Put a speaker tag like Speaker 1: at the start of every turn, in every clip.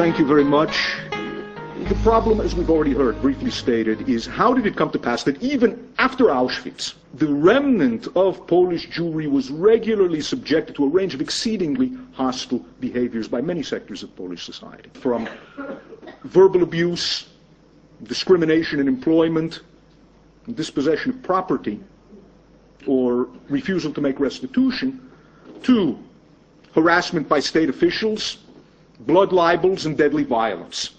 Speaker 1: Thank you very much. The problem, as we've already heard, briefly stated, is how did it come to pass that even after Auschwitz, the remnant of Polish Jewry was regularly subjected to a range of exceedingly hostile behaviors by many sectors of Polish society, from verbal abuse, discrimination in employment, dispossession of property, or refusal to make restitution, to harassment by state officials, blood libels, and deadly violence.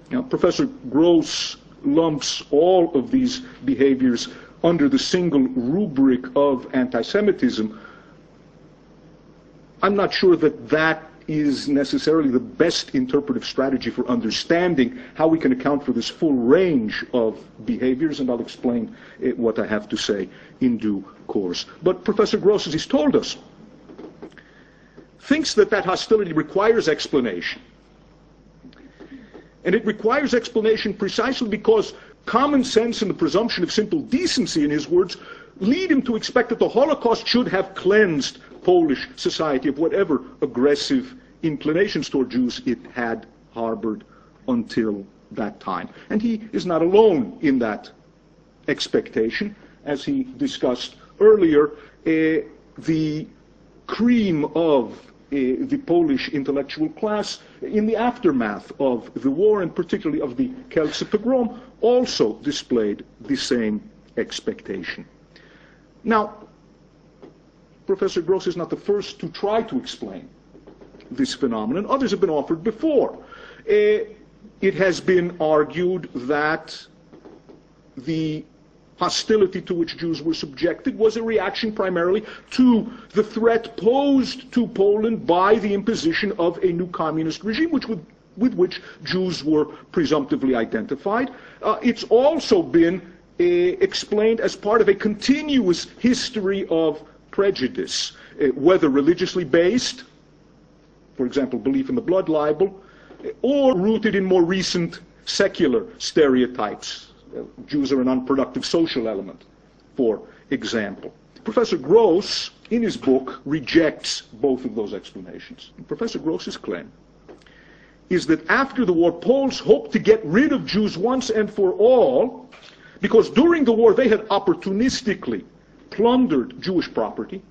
Speaker 1: Now, Professor Gross lumps all of these behaviors under the single rubric of anti-Semitism. I'm not sure that that is necessarily the best interpretive strategy for understanding how we can account for this full range of behaviors, and I'll explain what I have to say in due course. But Professor Gross, as he's told us, thinks that that hostility requires explanation. And it requires explanation precisely because common sense and the presumption of simple decency, in his words, lead him to expect that the Holocaust should have cleansed Polish society of whatever aggressive inclinations toward Jews it had harbored until that time. And he is not alone in that expectation. As he discussed earlier, the cream of the Polish intellectual class in the aftermath of the war, and particularly of the Kielce pogrom, also displayed the same expectation. Now, Professor Gross is not the first to try to explain this phenomenon. Others have been offered before. It has been argued that the hostility to which Jews were subjected was a reaction primarily to the threat posed to Poland by the imposition of a new communist regime, with which Jews were presumptively identified. It's also been explained as part of a continuous history of prejudice, whether religiously based, for example, belief in the blood libel, or rooted in more recent secular stereotypes. Jews are an unproductive social element, for example. Professor Gross, in his book, rejects both of those explanations. And Professor Gross's claim is that after the war, Poles hoped to get rid of Jews once and for all, because during the war they had opportunistically plundered Jewish property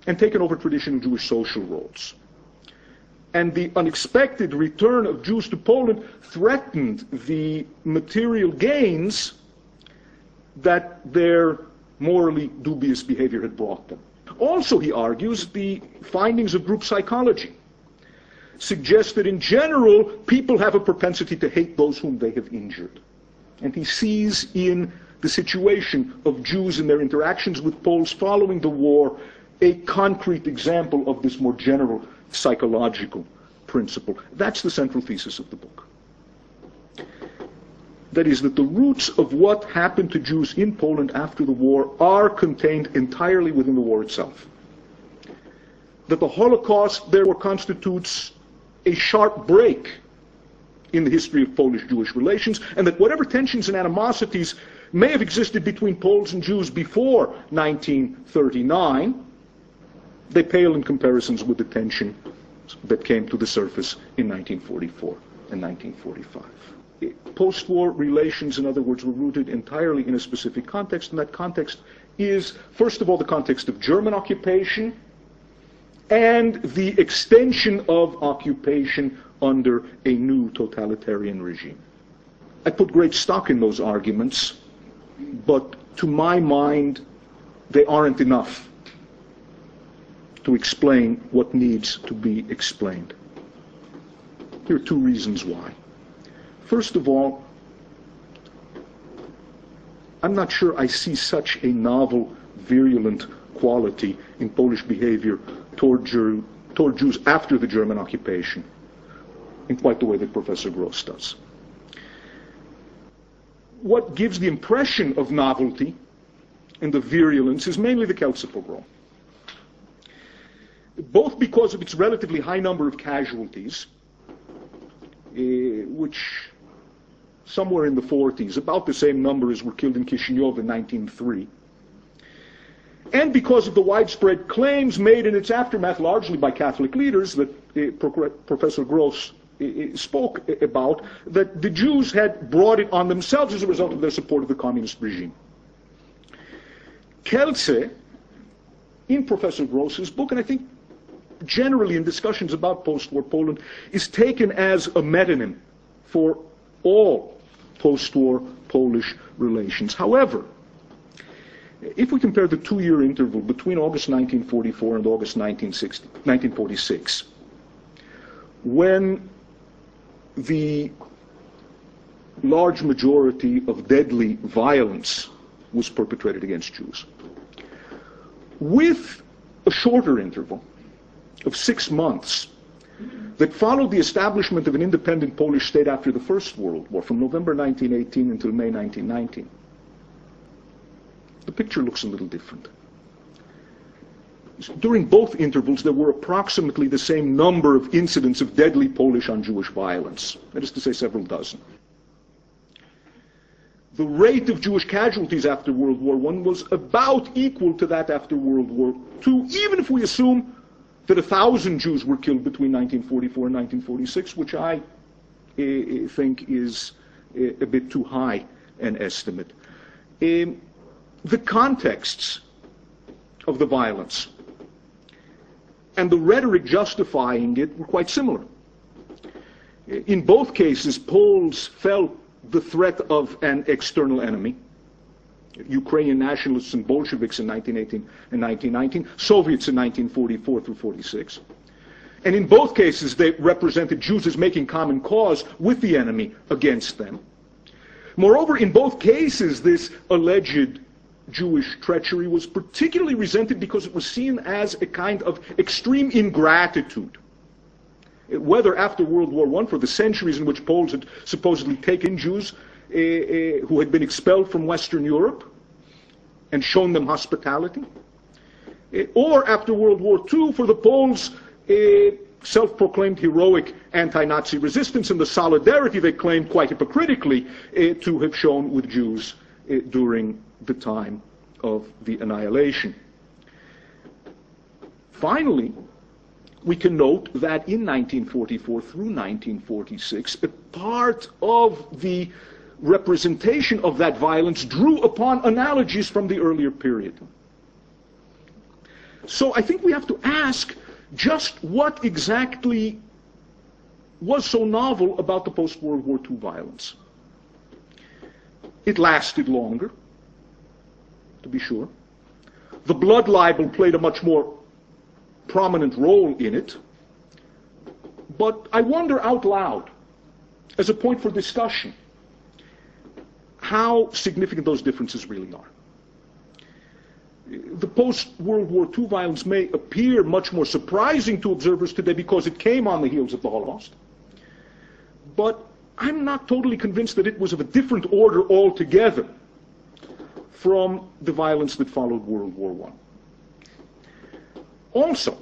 Speaker 1: and taken over traditional Jewish social roles. And the unexpected return of Jews to Poland threatened the material gains that their morally dubious behavior had brought them. Also, he argues, the findings of group psychology suggest that in general, people have a propensity to hate those whom they have injured. And he sees in the situation of Jews in their interactions with Poles following the war a concrete example of this more general psychological principle. That's the central thesis of the book. That is, that the roots of what happened to Jews in Poland after the war are contained entirely within the war itself. That the Holocaust, therefore, constitutes a sharp break in the history of Polish-Jewish relations, and that whatever tensions and animosities may have existed between Poles and Jews before 1939, they pale in comparisons with the tension that came to the surface in 1944 and 1945. Post-war relations, in other words, were rooted entirely in a specific context, and that context is, first of all, the context of German occupation and the extension of occupation under a new totalitarian regime. I put great stock in those arguments, but to my mind, they aren't enough to explain what needs to be explained. Here are two reasons why. First of all, I'm not sure I see such a novel, virulent quality in Polish behavior toward Jews after the German occupation in quite the way that Professor Gross does. What gives the impression of novelty and the virulence is mainly the Kielce pogrom. Both because of its relatively high number of casualties, which somewhere in the 40s, about the same number as were killed in Kishinev in 1903, and because of the widespread claims made in its aftermath, largely by Catholic leaders, that Professor Gross spoke about, that the Jews had brought it on themselves as a result of their support of the communist regime. Kelsey, in Professor Gross's book, and I think generally in discussions about post-war Poland, is taken as a metonym for all post-war Polish relations. However, if we compare the two-year interval between August 1944 and August 1946, when the large majority of deadly violence was perpetrated against Jews, with a shorter interval of 6 months that followed the establishment of an independent Polish state after the First World War, from November 1918 until May 1919, the picture looks a little different. During both intervals, there were approximately the same number of incidents of deadly Polish on Jewish violence, that is to say, several dozen. The rate of Jewish casualties after World War I was about equal to that after World War II, even if we assume that 1,000 Jews were killed between 1944 and 1946, which I think is a bit too high an estimate. The contexts of the violence and the rhetoric justifying it were quite similar. In both cases, Poles felt the threat of an external enemy, Ukrainian nationalists and Bolsheviks in 1918 and 1919, Soviets in 1944 through 46. And in both cases, they represented Jews as making common cause with the enemy against them. Moreover, in both cases, this alleged Jewish treachery was particularly resented because it was seen as a kind of extreme ingratitude. Whether after World War I, for the centuries in which Poles had supposedly taken Jews who had been expelled from Western Europe and shown them hospitality, or after World War II, for the Poles' self-proclaimed heroic anti-Nazi resistance and the solidarity they claimed quite hypocritically to have shown with Jews during the time of the annihilation. Finally, we can note that in 1944 through 1946, a part of the representation of that violence drew upon analogies from the earlier period. So I think we have to ask just what exactly was so novel about the post-World War II violence. It lasted longer, to be sure. The blood libel played a much more prominent role in it. But I wonder out loud, as a point for discussion, how significant those differences really are. The post-World War II violence may appear much more surprising to observers today because it came on the heels of the Holocaust. But I'm not totally convinced that it was of a different order altogether from the violence that followed World War I. Also,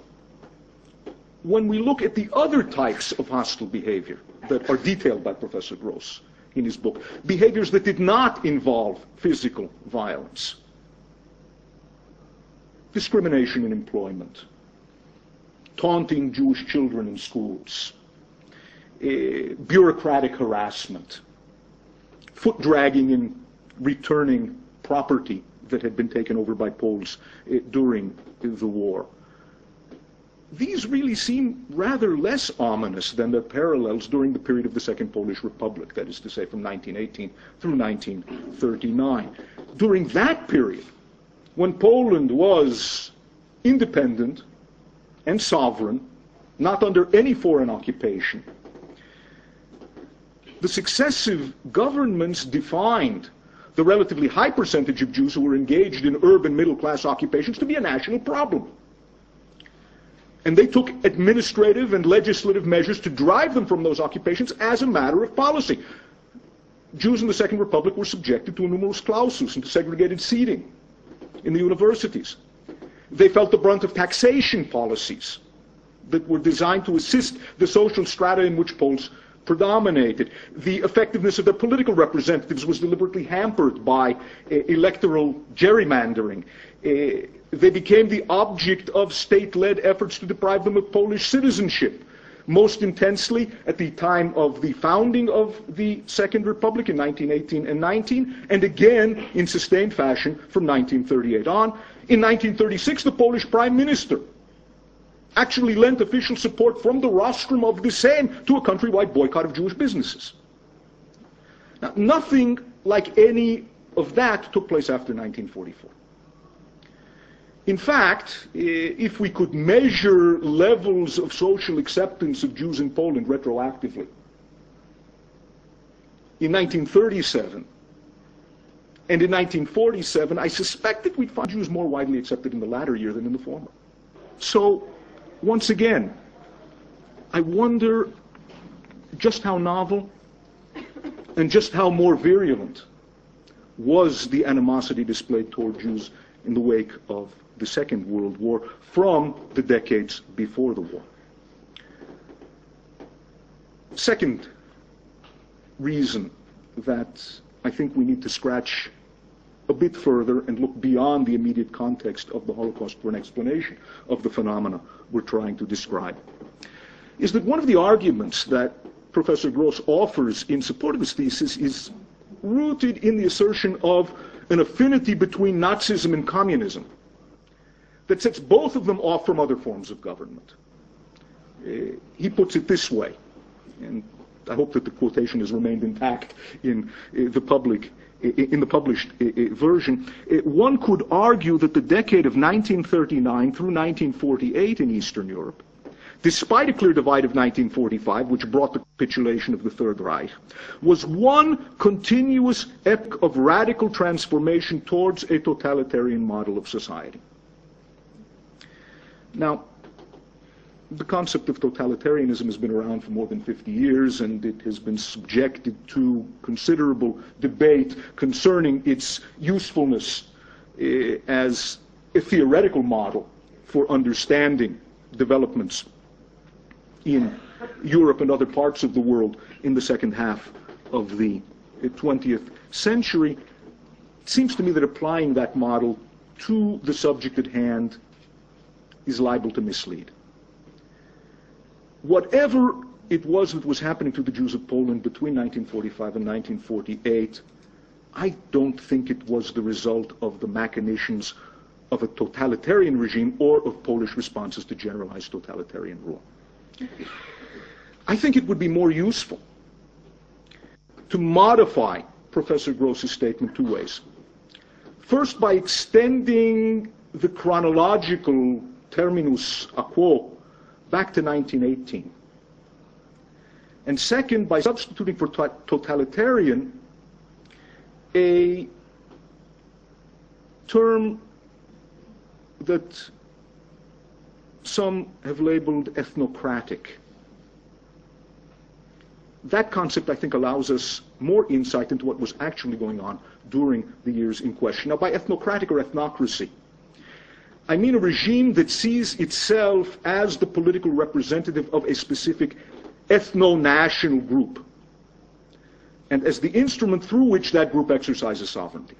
Speaker 1: when we look at the other types of hostile behavior that are detailed by Professor Gross in his book, behaviors that did not involve physical violence, discrimination in employment, taunting Jewish children in schools, bureaucratic harassment, foot dragging in returning property that had been taken over by Poles during the war. These really seem rather less ominous than their parallels during the period of the Second Polish Republic, that is to say from 1918 through 1939. During that period, when Poland was independent and sovereign, not under any foreign occupation, the successive governments defined the relatively high percentage of Jews who were engaged in urban middle-class occupations to be a national problem. And they took administrative and legislative measures to drive them from those occupations as a matter of policy. Jews in the Second Republic were subjected to a numerus clausus and to segregated seating in the universities. They felt the brunt of taxation policies that were designed to assist the social strata in which Poles predominated. The effectiveness of their political representatives was deliberately hampered by electoral gerrymandering. They became the object of state-led efforts to deprive them of Polish citizenship. most intensely at the time of the founding of the Second Republic in 1918 and 19, and again in sustained fashion from 1938 on. In 1936, the Polish Prime Minister actually lent official support from the rostrum of the Sejm to a countrywide boycott of Jewish businesses. Now, nothing like any of that took place after 1944. In fact, if we could measure levels of social acceptance of Jews in Poland retroactively, in 1937 and in 1947, I suspect that we'd find Jews more widely accepted in the latter year than in the former. So, once again, I wonder just how novel and just how more virulent was the animosity displayed toward Jews in the wake of the Second World War from the decades before the war. Second reason that I think we need to scratch a bit further and look beyond the immediate context of the Holocaust for an explanation of the phenomena we're trying to describe is that one of the arguments that Professor Gross offers in support of his thesis is rooted in the assertion of an affinity between Nazism and communism that sets both of them off from other forms of government. He puts it this way, and I hope that the quotation has remained intact in the published version. One could argue that the decade of 1939 through 1948 in Eastern Europe, despite a clear divide of 1945, which brought the capitulation of the Third Reich, was one continuous epoch of radical transformation towards a totalitarian model of society. Now, the concept of totalitarianism has been around for more than 50 years, and it has been subjected to considerable debate concerning its usefulness as a theoretical model for understanding developments in Europe and other parts of the world in the second half of the 20th century. It seems to me that applying that model to the subject at hand is liable to mislead. Whatever it was that was happening to the Jews of Poland between 1945 and 1948, I don't think it was the result of the machinations of a totalitarian regime or of Polish responses to generalized totalitarian rule. I think it would be more useful to modify Professor Gross's statement two ways. First, by extending the chronological terminus a quo back to 1918. And second, by substituting for totalitarian a term that some have labeled ethnocratic. That concept, I think, allows us more insight into what was actually going on during the years in question. Now, by ethnocratic or ethnocracy, I mean a regime that sees itself as the political representative of a specific ethno-national group, and as the instrument through which that group exercises sovereignty.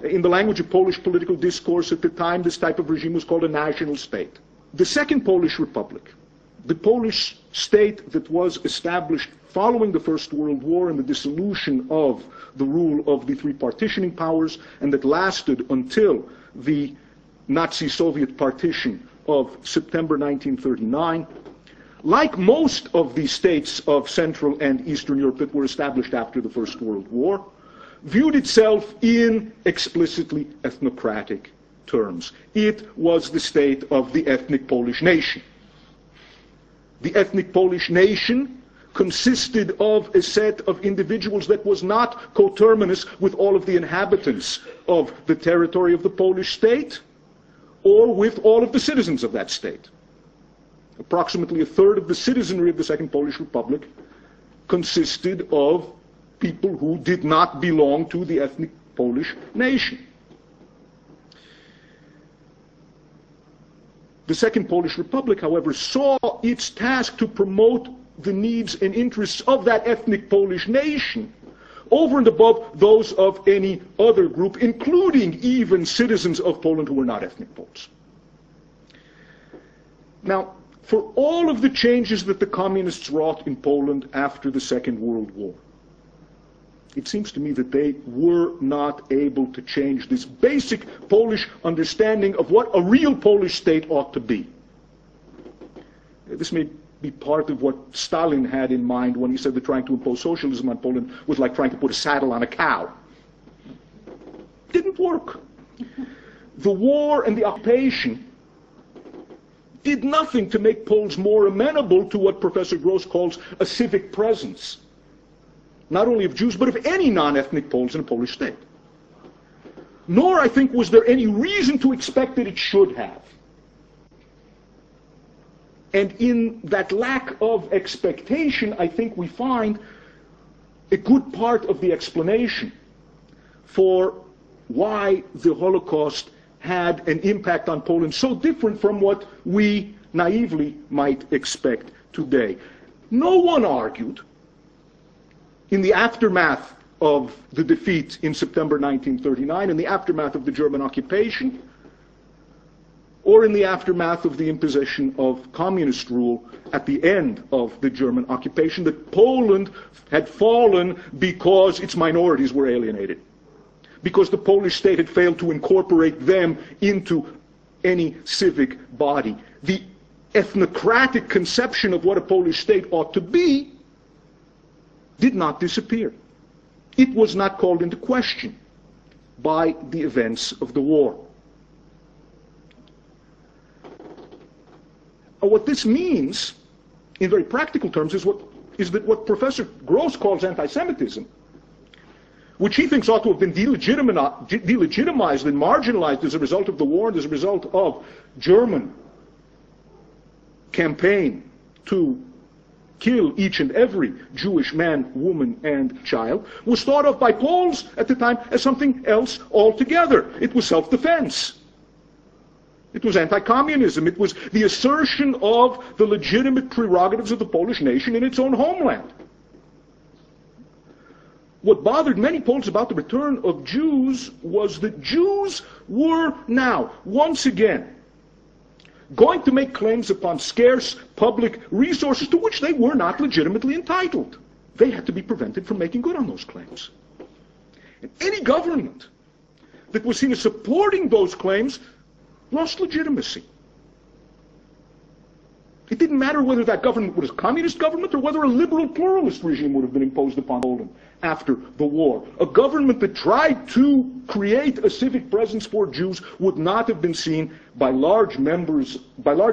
Speaker 1: In the language of Polish political discourse at the time, this type of regime was called a national state. The Second Polish Republic, the Polish state that was established following the First World War and the dissolution of the rule of the three partitioning powers, and that lasted until the Nazi-Soviet partition of September 1939, like most of the states of Central and Eastern Europe that were established after the First World War, viewed itself in explicitly ethnocratic terms. It was the state of the ethnic Polish nation. The ethnic Polish nation consisted of a set of individuals that was not coterminous with all of the inhabitants of the territory of the Polish state, or with all of the citizens of that state. Approximately a third of the citizenry of the Second Polish Republic consisted of people who did not belong to the ethnic Polish nation. The Second Polish Republic, however, saw its task to promote the needs and interests of that ethnic Polish nation over and above those of any other group, including even citizens of Poland who were not ethnic Poles. Now, for all of the changes that the communists wrought in Poland after the Second World War. It seems to me that they were not able to change this basic Polish understanding of what a real Polish state ought to be. This may be part of what Stalin had in mind when he said that trying to impose socialism on Poland was like trying to put a saddle on a cow. Didn't work. The war and the occupation did nothing to make Poles more amenable to what Professor Gross calls a civic presence, not only of Jews, but of any non-ethnic Poles in a Polish state. Nor, I think, was there any reason to expect that it should have. And in that lack of expectation, I think we find a good part of the explanation for why the Holocaust had an impact on Poland so different from what we naively might expect today. No one argued in the aftermath of the defeat in September 1939, in the aftermath of the German occupation, or in the aftermath of the imposition of communist rule at the end of the German occupation, that Poland had fallen because its minorities were alienated, because the Polish state had failed to incorporate them into any civic body. The ethnocratic conception of what a Polish state ought to be did not disappear. It was not called into question by the events of the war. What this means, in very practical terms, is that what Professor Gross calls anti-Semitism, which he thinks ought to have been delegitimized and marginalized as a result of the war and as a result of German campaign to kill each and every Jewish man, woman, and child, was thought of by Poles at the time as something else altogether. It was self-defense. It was anti-communism. It was the assertion of the legitimate prerogatives of the Polish nation in its own homeland. What bothered many Poles about the return of Jews was that Jews were now, once again, going to make claims upon scarce public resources to which they were not legitimately entitled. They had to be prevented from making good on those claims. And any government that was seen as supporting those claims lost legitimacy. It didn't matter whether that government was a communist government or whether a liberal pluralist regime would have been imposed upon Poland after the war. A government that tried to create a civic presence for Jews would not have been seen by large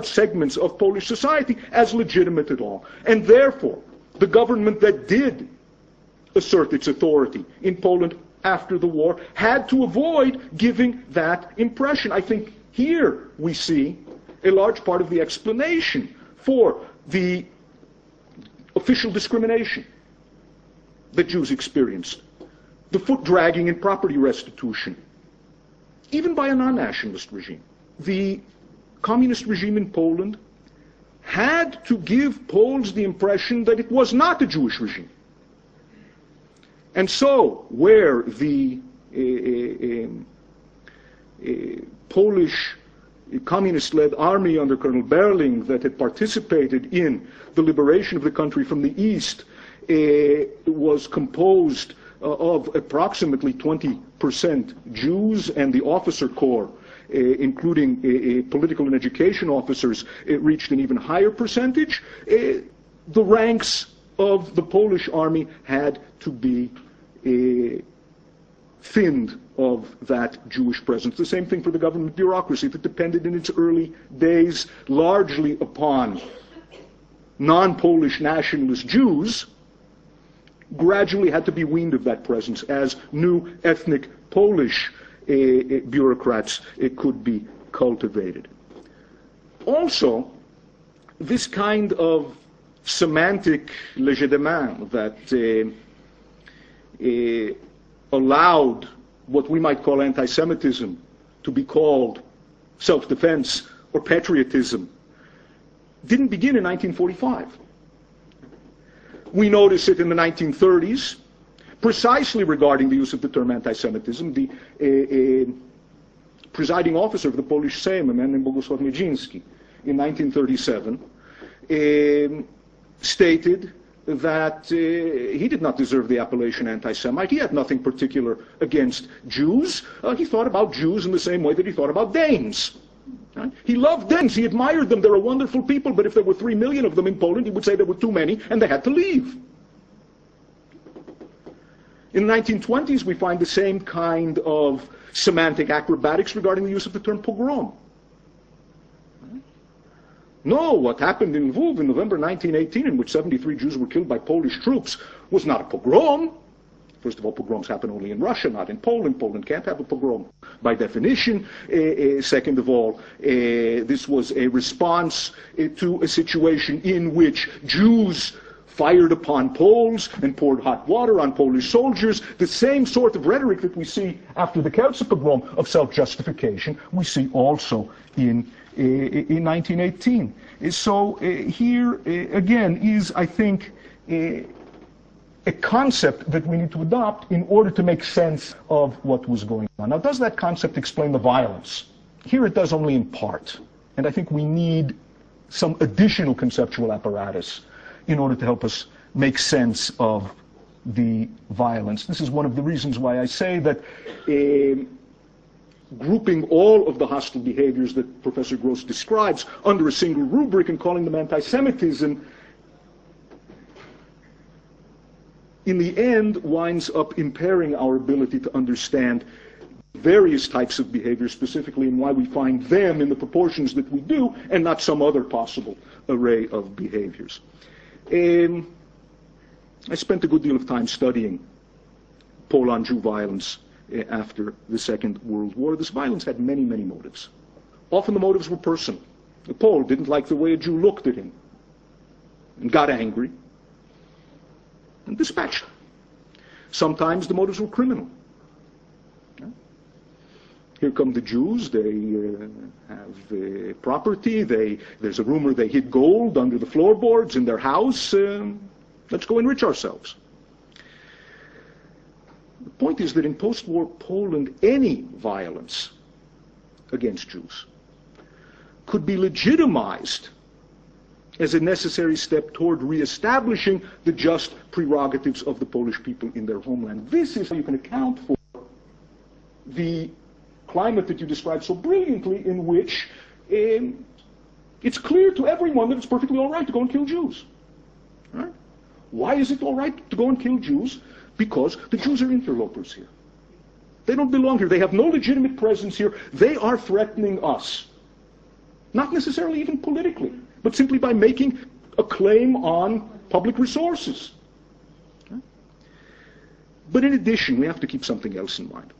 Speaker 1: segments of Polish society as legitimate at all. And therefore, the government that did assert its authority in Poland after the war had to avoid giving that impression. I think here we see a large part of the explanation for the official discrimination that Jews experienced, the foot dragging and property restitution, even by a non-nationalist regime. The communist regime in Poland had to give Poles the impression that it was not a Jewish regime. And so, where the Polish communist-led army under Colonel Berling that had participated in the liberation of the country from the east was composed of approximately 20% Jews, and the officer corps, including political and education officers, reached an even higher percentage. The ranks of the Polish army had to be thinned of that Jewish presence. The same thing for the government bureaucracy that depended in its early days largely upon non-Polish nationalist Jews, gradually had to be weaned of that presence as new ethnic Polish bureaucrats could be cultivated. Also, this kind of semantic legerdemain that allowed what we might call anti-Semitism to be called self-defense or patriotism didn't begin in 1945. We notice it in the 1930s, precisely regarding the use of the term anti-Semitism. The presiding officer of the Polish Sejm, a man named Bogusław Miedziński, in 1937, stated that he did not deserve the appellation anti-Semite. He had nothing particular against Jews. He thought about Jews in the same way that he thought about Danes. Right? He loved Danes. He admired them. They're a wonderful people. But if there were 3 million of them in Poland, he would say there were too many and they had to leave. In the 1920s, we find the same kind of semantic acrobatics regarding the use of the term pogrom. No, what happened in Lviv in November 1918, in which 73 Jews were killed by Polish troops, was not a pogrom. First of all, pogroms happen only in Russia, not in Poland. Poland can't have a pogrom by definition. Second of all, this was a response to a situation in which Jews fired upon Poles and poured hot water on Polish soldiers. The same sort of rhetoric that we see after the Kielce pogrom of self-justification, we see also in 1918. So here again is, I think, a concept that we need to adopt in order to make sense of what was going on. Now, does that concept explain the violence? Here it does only in part. And I think we need some additional conceptual apparatus in order to help us make sense of the violence. This is one of the reasons why I say that grouping all of the hostile behaviors that Professor Gross describes under a single rubric and calling them anti-Semitism, in the end winds up impairing our ability to understand various types of behavior specifically, and why we find them in the proportions that we do and not some other possible array of behaviors. I spent a good deal of time studying Pole-on-Jew violence after the Second World War. This violence had many, many motives. Often the motives were personal. The Pole didn't like the way a Jew looked at him and got angry and dispatched him. Sometimes the motives were criminal. Here come the Jews, they have property, there's a rumor they hid gold under the floorboards in their house, let's go enrich ourselves. The point is that in post-war Poland, any violence against Jews could be legitimized as a necessary step toward reestablishing the just prerogatives of the Polish people in their homeland. This is how you can account for the climate that you described so brilliantly, in which it's clear to everyone that it's perfectly all right to go and kill Jews. Right? Why is it all right to go and kill Jews? Because the Jews are interlopers here. They don't belong here. They have no legitimate presence here. They are threatening us. Not necessarily even politically, but simply by making a claim on public resources. Right? But in addition, we have to keep something else in mind.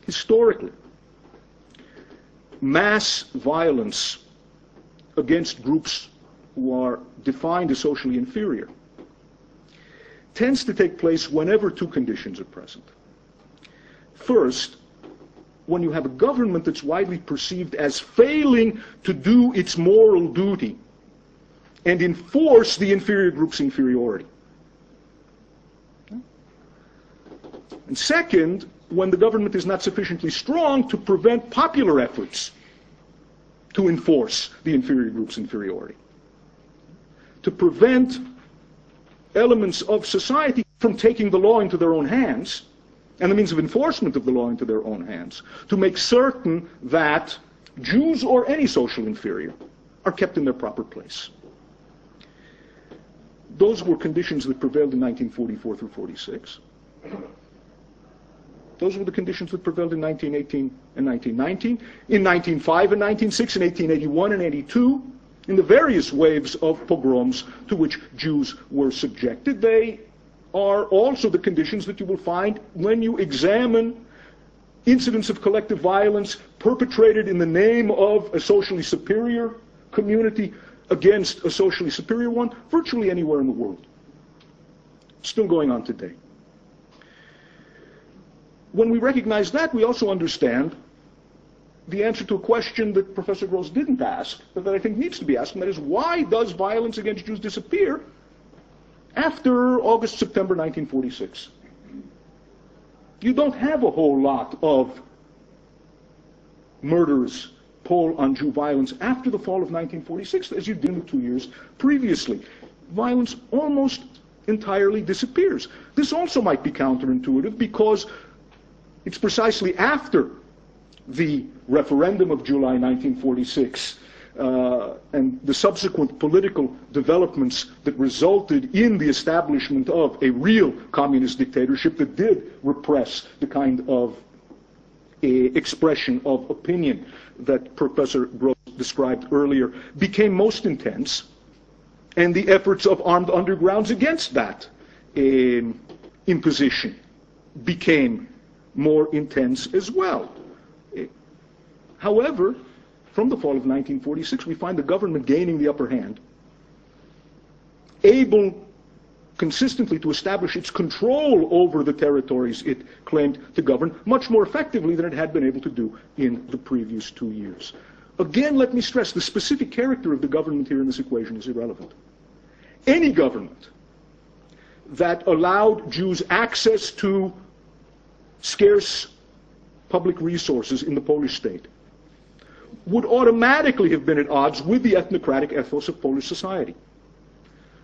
Speaker 1: Historically, mass violence against groups who are defined as socially inferior tends to take place whenever two conditions are present. First, when you have a government that's widely perceived as failing to do its moral duty and enforce the inferior group's inferiority. And second, when the government is not sufficiently strong to prevent popular efforts to enforce the inferior group's inferiority, to prevent elements of society from taking the law into their own hands and the means of enforcement of the law into their own hands, to make certain that Jews or any social inferior are kept in their proper place. Those were conditions that prevailed in 1944 through 46. Those were the conditions that prevailed in 1918 and 1919, in 1905 and 1906, in 1881 and 82, in the various waves of pogroms to which Jews were subjected. They are also the conditions that you will find when you examine incidents of collective violence perpetrated in the name of a socially superior community against a socially superior one, virtually anywhere in the world. It's still going on today. When we recognize that, we also understand the answer to a question that Professor Gross didn't ask, but that I think needs to be asked, and that is, why does violence against Jews disappear after August, September 1946? You don't have a whole lot of murders, poll on Jew violence after the fall of 1946 as you did in the 2 years previously. Violence almost entirely disappears. This also might be counterintuitive because it's precisely after the referendum of July 1946 and the subsequent political developments that resulted in the establishment of a real communist dictatorship that did repress the kind of expression of opinion that Professor Gross described earlier, became most intense, and the efforts of armed undergrounds against that imposition became more intense as well. However, from the fall of 1946, we find the government gaining the upper hand, able consistently to establish its control over the territories it claimed to govern much more effectively than it had been able to do in the previous 2 years. Again, let me stress, the specific character of the government here in this equation is irrelevant. Any government that allowed Jews access to scarce public resources in the Polish state would automatically have been at odds with the ethnocratic ethos of Polish society.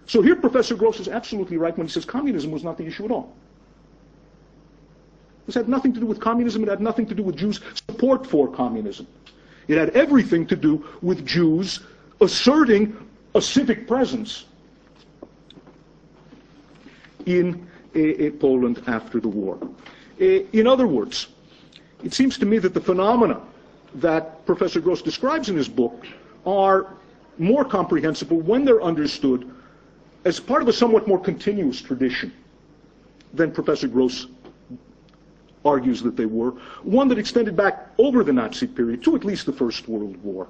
Speaker 1: So here Professor Gross is absolutely right when he says communism was not the issue at all. This had nothing to do with communism, it had nothing to do with Jews' support for communism. It had everything to do with Jews asserting a civic presence in Poland after the war. In other words, it seems to me that the phenomena that Professor Gross describes in his book are more comprehensible when they're understood as part of a somewhat more continuous tradition than Professor Gross argues that they were, one that extended back over the Nazi period to at least the First World War.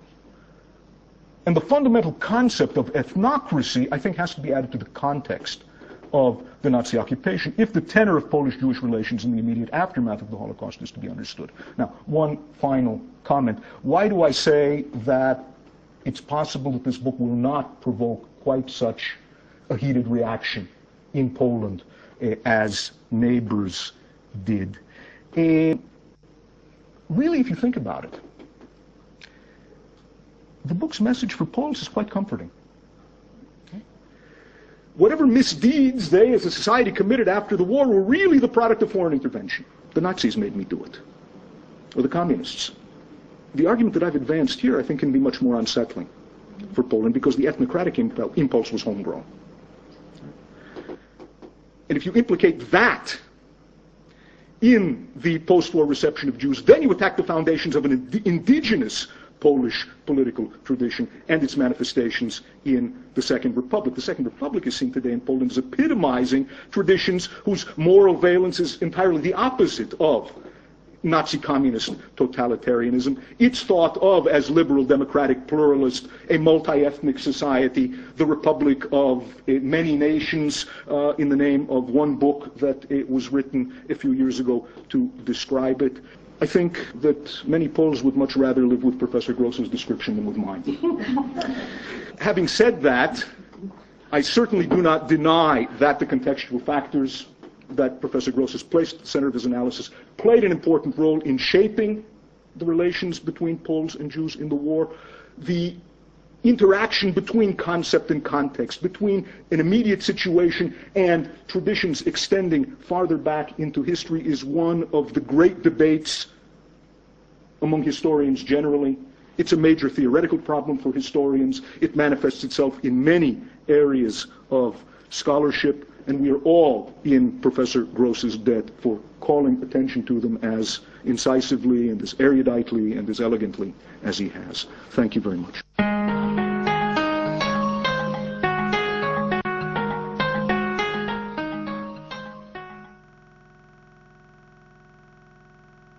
Speaker 1: And the fundamental concept of ethnocracy, I think, has to be added to the context of the Nazi occupation if the tenor of Polish-Jewish relations in the immediate aftermath of the Holocaust is to be understood. Now, one final comment. Why do I say that it's possible that this book will not provoke quite such a heated reaction in Poland as Neighbors did? Really, if you think about it, the book's message for Poles is quite comforting. Whatever misdeeds they as a society committed after the war were really the product of foreign intervention. The Nazis made me do it, or the communists. The argument that I've advanced here, I think, can be much more unsettling for Poland because the ethnocratic impulse was homegrown. And if you implicate that in the post-war reception of Jews, then you attack the foundations of an indigenous Polish political tradition and its manifestations in the Second Republic. The Second Republic is seen today in Poland as epitomizing traditions whose moral valence is entirely the opposite of Nazi communist totalitarianism. It's thought of as liberal, democratic, pluralist, a multi-ethnic society, the republic of many nations, in the name of one book that was written a few years ago to describe it. I think that many Poles would much rather live with Professor Gross's description than with mine. Having said that, I certainly do not deny that the contextual factors that Professor Gross has placed at the center of his analysis played an important role in shaping the relations between Poles and Jews in the war. The interaction between concept and context, between an immediate situation and traditions extending farther back into history is one of the great debates among historians generally. It's a major theoretical problem for historians. It manifests itself in many areas of scholarship, and we are all in Professor Gross's debt for calling attention to them as incisively and as eruditely and as elegantly as he has. Thank you very much.